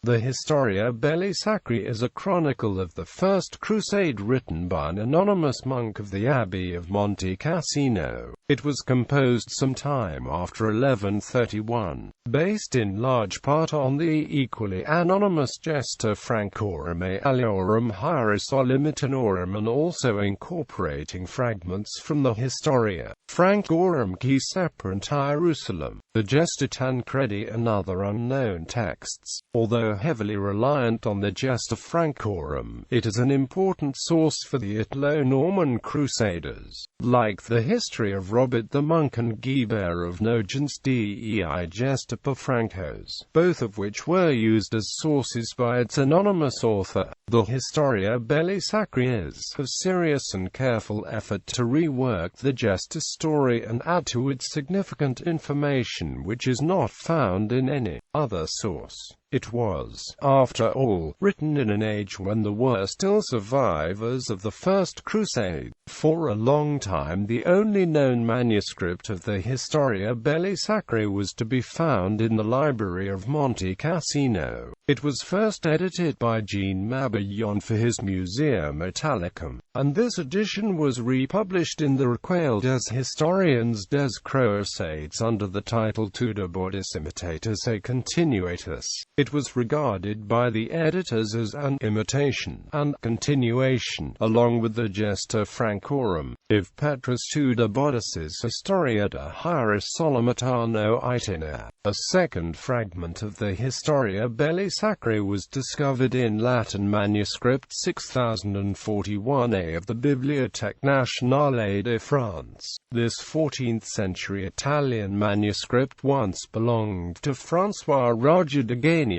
The Historia belli sacri is a chronicle of the First Crusade written by an anonymous monk of the Abbey of Montecassino. It was composed some time after 1131, based in large part on the equally anonymous Gesta Francorum aliorum Hierosolimitanorum, and also incorporating fragments from the Historia Francorum ceperunt Iherusalem, the Gesta Tancredi, and other unknown texts. Although heavily reliant on the Gesta Francorum, it is an important source for the Italo-Norman crusaders, like the history of Robert the Monk and Guibert of Nogent's dei Gesta Francos, both of which were used as sources by its anonymous author. The Historia belli sacri is a serious and careful effort to rework the Gesta story and add to it significant information which is not found in any other source. It was, after all, written in an age when there were still survivors of the First Crusade. For a long time the only known manuscript of the Historia belli sacri was to be found in the Library of Montecassino. It was first edited by Jean Mabillon for his museum Italicum, and this edition was republished in the Recueil des Historiens des Crusades under the title Tudor-Bordes Imitatus et Continuatus. It was regarded by the editors as an imitation and continuation, along with the Gesta Francorum, of Petrus Tudor-Bordes's Historia de Hierosolimitanorum. A second fragment of the Historia belli sacri was discovered in Latin manuscript 6041a of the Bibliothèque Nationale de France. This 14th-century Italian manuscript once belonged to François Roger de Gagnas.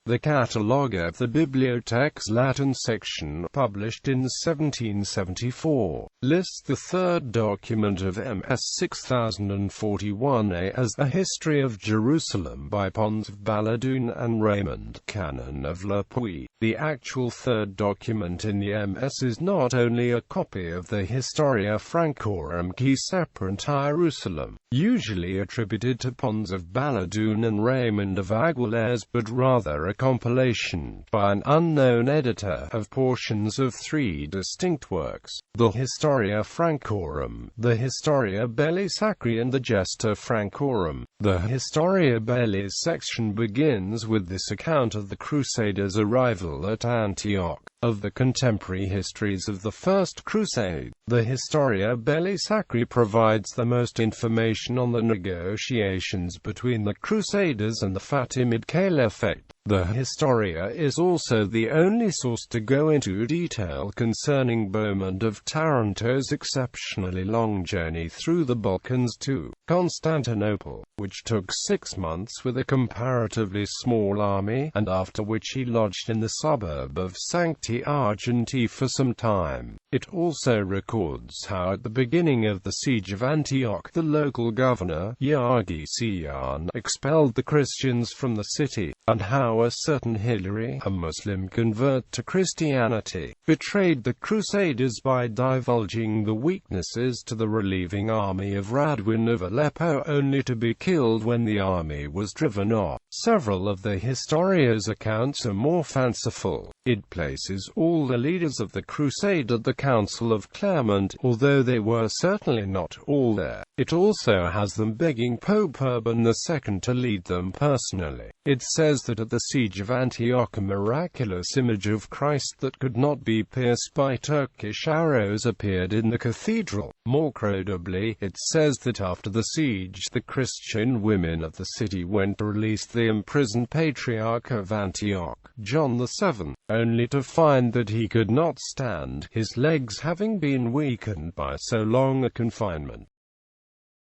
The catalogue of the Bibliothèque's Latin section, published in 1774, lists the third document of MS 6041a as a history of Jerusalem by Pons of Balladoun and Raymond, canon of Le Puy. The actual third document in the MS is not only a copy of the Historia Francorum ceperunt Iherusalem, usually attributed to Pons of Balladoun and Raymond of Aguilers, but rather a compilation, by an unknown editor, of portions of three distinct works: the Historia Francorum, the Historia belli sacri, and the Gesta Francorum. The Historia belli section begins with this account of the Crusaders' arrival at Antioch, of the contemporary histories of the First Crusade. The Historia belli sacri provides the most information on the negotiations between the Crusaders and the Fatimid Caliphate. The Historia is also the only source to go into detail concerning Bohemond of Taranto's exceptionally long journey through the Balkans to Constantinople, which took 6 months with a comparatively small army, and after which he lodged in the suburb of Sancti Argenti for some time. It also records how at the beginning of the siege of Antioch the local governor, Yagisian, expelled the Christians from the city, and how a certain Hilary, a Muslim convert to Christianity, betrayed the Crusaders by divulging the weaknesses to the relieving army of Radwin of Aleppo, only to be killed when the army was driven off. Several of the Historia's accounts are more fanciful. It places all the leaders of the Crusade at the Council of Clermont, although they were certainly not all there. It also has them begging Pope Urban II to lead them personally. It says that at the siege of Antioch a miraculous image of Christ that could not be pierced by Turkish arrows appeared in the cathedral. More credibly, it says that after the siege the Christian women of the city went to release the imprisoned Patriarch of Antioch, John VII, only to find that he could not stand, his legs having been weakened by so long a confinement.